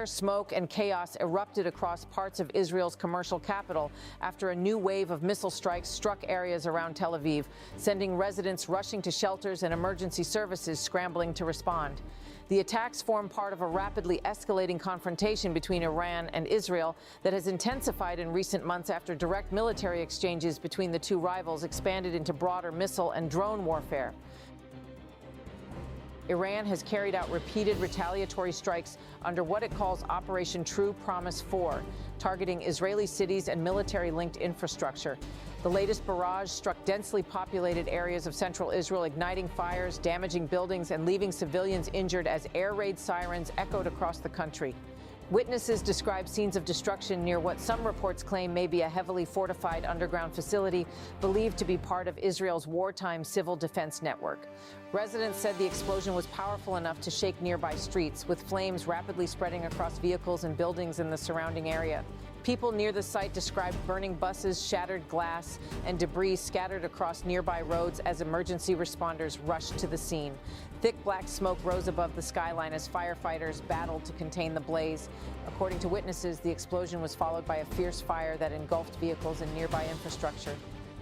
smoke, and chaos erupted across parts of Israel's commercial capital after a new wave of missile strikes struck areas around Tel Aviv, sending residents rushing to shelters and emergency services scrambling to respond. The attacks form part of a rapidly escalating confrontation between Iran and Israel that has intensified in recent months after direct military exchanges between the two rivals expanded into broader missile and drone warfare. Iran has carried out repeated retaliatory strikes under what it calls Operation True Promise 4, targeting Israeli cities and military-linked infrastructure. The latest barrage struck densely populated areas of central Israel, igniting fires, damaging buildings, and leaving civilians injured as air raid sirens echoed across the country. Witnesses describe scenes of destruction near what some reports claim may be a heavily fortified underground facility believed to be part of Israel's wartime civil defense network. Residents said the explosion was powerful enough to shake nearby streets, with flames rapidly spreading across vehicles and buildings in the surrounding area. People near the site described burning buses, shattered glass, and debris scattered across nearby roads as emergency responders rushed to the scene. Thick black smoke rose above the skyline as firefighters battled to contain the blaze. According to witnesses, the explosion was followed by a fierce fire that engulfed vehicles and nearby infrastructure.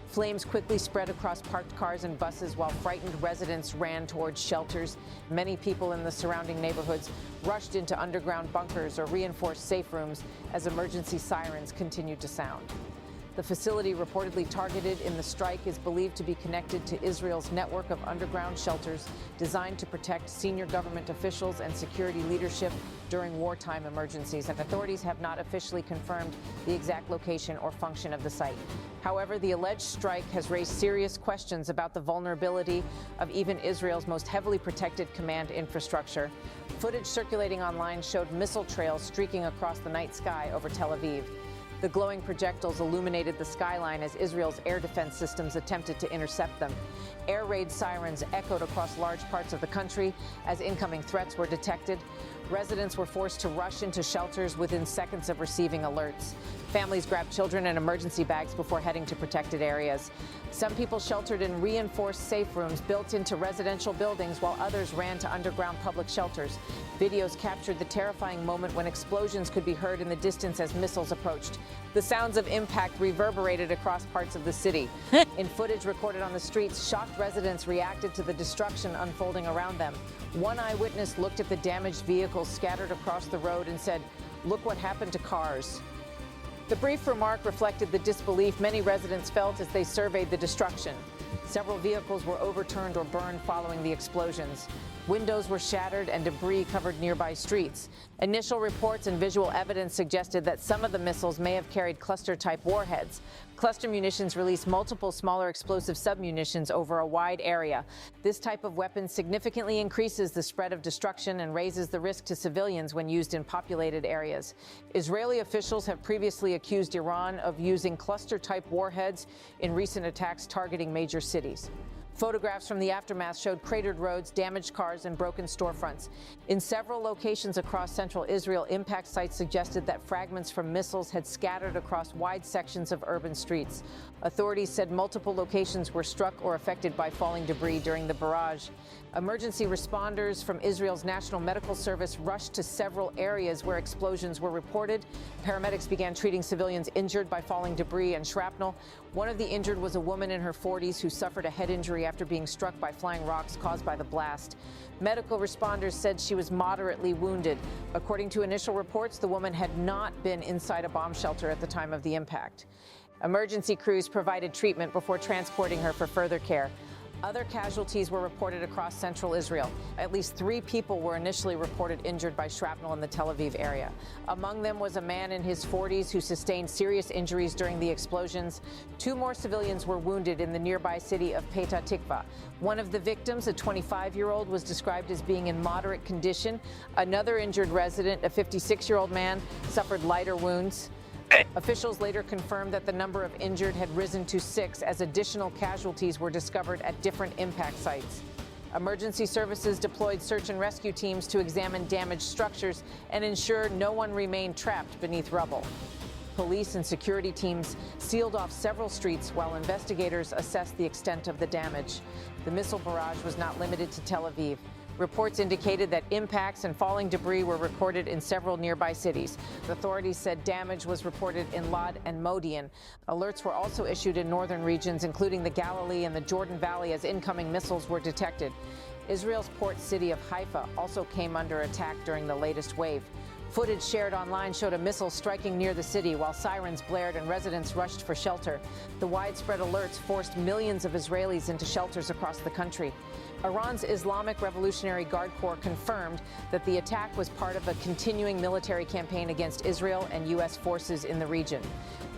Flames quickly spread across parked cars and buses while frightened residents ran towards shelters. Many people in the surrounding neighborhoods rushed into underground bunkers or reinforced safe rooms as emergency sirens continued to sound. The facility reportedly targeted in the strike is believed to be connected to Israel's network of underground shelters designed to protect senior government officials and security leadership during wartime emergencies, and authorities have not officially confirmed the exact location or function of the site. However, the alleged strike has raised serious questions about the vulnerability of even Israel's most heavily protected command infrastructure. Footage circulating online showed missile trails streaking across the night sky over Tel Aviv. The glowing projectiles illuminated the skyline as Israel's air defense systems attempted to intercept them. Air raid sirens echoed across large parts of the country as incoming threats were detected. Residents were forced to rush into shelters within seconds of receiving alerts. Families grabbed children and emergency bags before heading to protected areas. Some people sheltered in reinforced safe rooms built into residential buildings, while others ran to underground public shelters. Videos captured the terrifying moment when explosions could be heard in the distance as missiles approached. The sounds of impact reverberated across parts of the city. In footage recorded on the streets, shocked residents reacted to the destruction unfolding around them. One eyewitness looked at the damaged vehicles scattered across the road and said, "Look what happened to cars." The brief remark reflected the disbelief many residents felt as they surveyed the destruction. Several vehicles were overturned or burned following the explosions. Windows were shattered and debris covered nearby streets. Initial reports and visual evidence suggested that some of the missiles may have carried cluster-type warheads. Cluster munitions release multiple smaller explosive submunitions over a wide area. This type of weapon significantly increases the spread of destruction and raises the risk to civilians when used in populated areas. Israeli officials have previously accused Iran of using cluster-type warheads in recent attacks targeting major cities. Photographs from the aftermath showed cratered roads, damaged cars, and broken storefronts. In several locations across central Israel, impact sites suggested that fragments from missiles had scattered across wide sections of urban streets. Authorities said multiple locations were struck or affected by falling debris during the barrage. Emergency responders from Israel's National Medical Service rushed to several areas where explosions were reported. Paramedics began treating civilians injured by falling debris and shrapnel. One of the injured was a woman in her 40s who suffered a head injury after being struck by flying rocks caused by the blast. Medical responders said she was moderately wounded. According to initial reports, the woman had not been inside a bomb shelter at the time of the impact. Emergency crews provided treatment before transporting her for further care. Other casualties were reported across central Israel. At least 3 people were initially reported injured by shrapnel in the Tel Aviv area. Among them was a man in his 40s who sustained serious injuries during the explosions. 2 more civilians were wounded in the nearby city of Petah Tikva. One of the victims, a 25-year-old, was described as being in moderate condition. Another injured resident, a 56-year-old man, suffered lighter wounds. Officials later confirmed that the number of injured had risen to 6 as additional casualties were discovered at different impact sites. Emergency services deployed search and rescue teams to examine damaged structures and ensure no one remained trapped beneath rubble. Police and security teams sealed off several streets while investigators assessed the extent of the damage. The missile barrage was not limited to Tel Aviv. Reports indicated that impacts and falling debris were recorded in several nearby cities. Authorities said damage was reported in Lod and Modi'in. Alerts were also issued in northern regions, including the Galilee and the Jordan Valley, as incoming missiles were detected. Israel's port city of Haifa also came under attack during the latest wave. Footage shared online showed a missile striking near the city while sirens blared and residents rushed for shelter. The widespread alerts forced millions of Israelis into shelters across the country. Iran's Islamic Revolutionary Guard Corps confirmed that the attack was part of a continuing military campaign against Israel and U.S. forces in the region.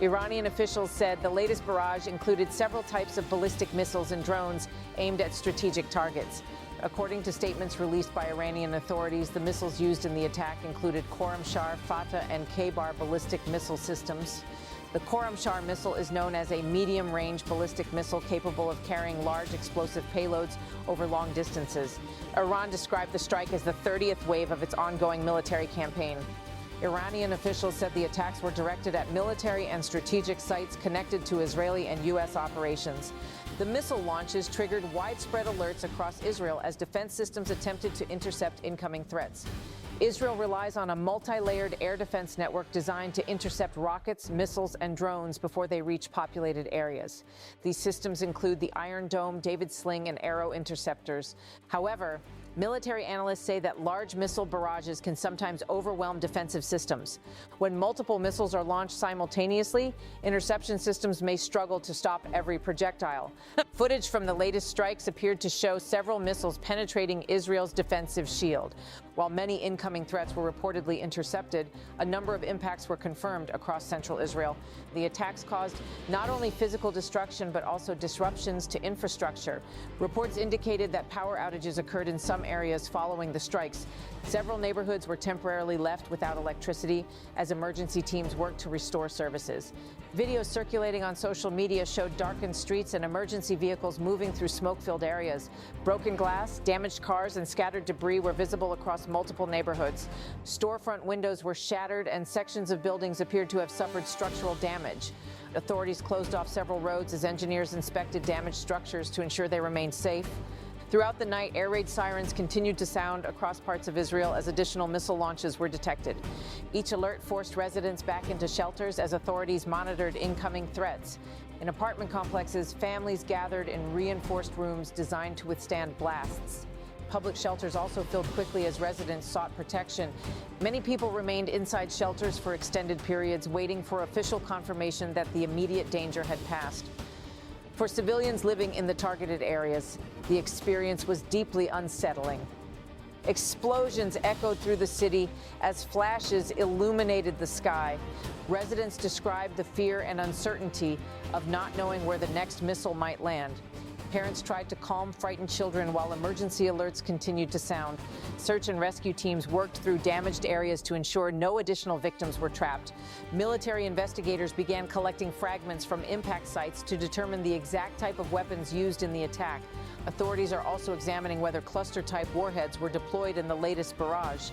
Iranian officials said the latest barrage included several types of ballistic missiles and drones aimed at strategic targets. According to statements released by Iranian authorities, the missiles used in the attack included Khorramshahr, Fateh, and K-bar ballistic missile systems. The Khorramshahr missile is known as a medium-range ballistic missile capable of carrying large explosive payloads over long distances. Iran described the strike as the 30th wave of its ongoing military campaign. Iranian officials said the attacks were directed at military and strategic sites connected to Israeli and U.S. operations. The missile launches triggered widespread alerts across Israel as defense systems attempted to intercept incoming threats. Israel relies on a multi-layered air defense network designed to intercept rockets, missiles, and drones before they reach populated areas. These systems include the Iron Dome, David Sling, and Arrow interceptors. However, military analysts say that large missile barrages can sometimes overwhelm defensive systems. When multiple missiles are launched simultaneously, interception systems may struggle to stop every projectile. Footage from the latest strikes appeared to show several missiles penetrating Israel's defensive shield. While many incoming threats were reportedly intercepted, a number of impacts were confirmed across central Israel. The attacks caused not only physical destruction, but also disruptions to infrastructure. Reports indicated that power outages occurred in some areas following the strikes. Several neighborhoods were temporarily left without electricity as emergency teams worked to restore services. Videos circulating on social media showed darkened streets and emergency vehicles moving through smoke-filled areas. Broken glass, damaged cars, and scattered debris were visible across multiple neighborhoods. Storefront windows were shattered and sections of buildings appeared to have suffered structural damage. Authorities closed off several roads as engineers inspected damaged structures to ensure they remained safe. Throughout the night, air raid sirens continued to sound across parts of Israel as additional missile launches were detected. Each alert forced residents back into shelters as authorities monitored incoming threats. In apartment complexes, families gathered in reinforced rooms designed to withstand blasts. Public shelters also filled quickly as residents sought protection. Many people remained inside shelters for extended periods, waiting for official confirmation that the immediate danger had passed. For civilians living in the targeted areas, the experience was deeply unsettling. Explosions echoed through the city as flashes illuminated the sky. Residents described the fear and uncertainty of not knowing where the next missile might land. Parents tried to calm frightened children while emergency alerts continued to sound. Search and rescue teams worked through damaged areas to ensure no additional victims were trapped. Military investigators began collecting fragments from impact sites to determine the exact type of weapons used in the attack. Authorities are also examining whether cluster-type warheads were deployed in the latest barrage.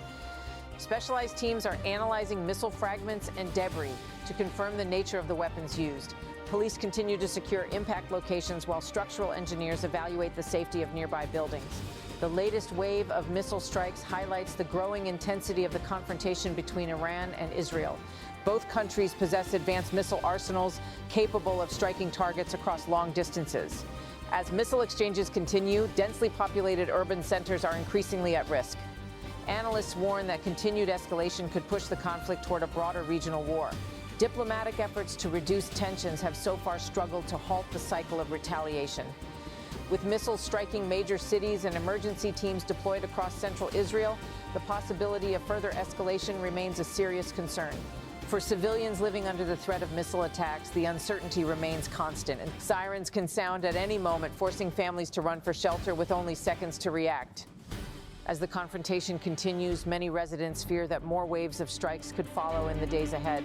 Specialized teams are analyzing missile fragments and debris to confirm the nature of the weapons used. Police continue to secure impact locations while structural engineers evaluate the safety of nearby buildings. The latest wave of missile strikes highlights the growing intensity of the confrontation between Iran and Israel. Both countries possess advanced missile arsenals capable of striking targets across long distances. As missile exchanges continue, densely populated urban centers are increasingly at risk. Analysts warn that continued escalation could push the conflict toward a broader regional war. Diplomatic efforts to reduce tensions have so far struggled to halt the cycle of retaliation. With missiles striking major cities and emergency teams deployed across central Israel, the possibility of further escalation remains a serious concern. For civilians living under the threat of missile attacks, the uncertainty remains constant, and sirens can sound at any moment, forcing families to run for shelter with only seconds to react. As the confrontation continues, many residents fear that more waves of strikes could follow in the days ahead.